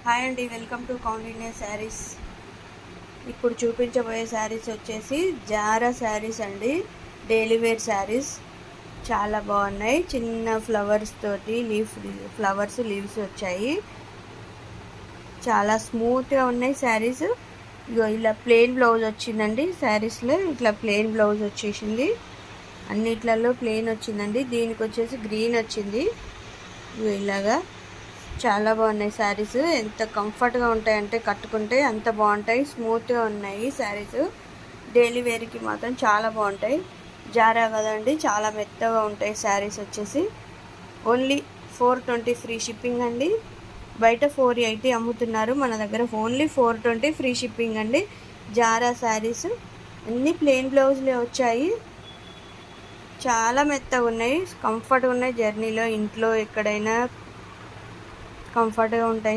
Hi అండి, welcome to Kaundinya saris. ఇప్పుడు చూపించబోయే శారీస్ వచ్చేసి జారా శారీస్ అండి. డైలీ వేర్ శారీస్ చాలా బాగున్నాయి. చిన్న ఫ్లవర్స్ తోటి లీవ్స్ వచ్చాయి. చాలా స్మూత్గా ఉన్నాయి శారీస్. ఇగో ఇలా ప్లెయిన్ బ్లౌజ్ వచ్చిందండి. శారీస్లో ఇట్లా ప్లెయిన్ బ్లౌజ్ వచ్చేసింది. అన్నిట్లలో ప్లెయిన్ వచ్చిందండి. దీనికి వచ్చేసి గ్రీన్ వచ్చింది. ఇగో ఇలాగా చాలా బాగున్నాయి శారీస్. ఎంత కంఫర్ట్గా ఉంటాయంటే కట్టుకుంటే అంత బాగుంటాయి. స్మూత్గా ఉన్నాయి శారీస్. డైలీ వేర్కి మాత్రం చాలా బాగుంటాయి. జారా కదండి, చాలా మెత్తగా ఉంటాయి శారీస్. వచ్చేసి ఓన్లీ 420 ఫ్రీ షిప్పింగ్ అండి. బయట 480 అమ్ముతున్నారు, మన దగ్గర ఓన్లీ 420 ఫ్రీ షిప్పింగ్ అండి. జారా శారీస్ అన్నీ ప్లెయిన్ బ్లౌజ్లే వచ్చాయి. చాలా మెత్తగా ఉన్నాయి, కంఫర్ట్గా ఉన్నాయి. జర్నీలో ఇంట్లో ఎక్కడైనా కంఫర్ట్గా ఉంటాయి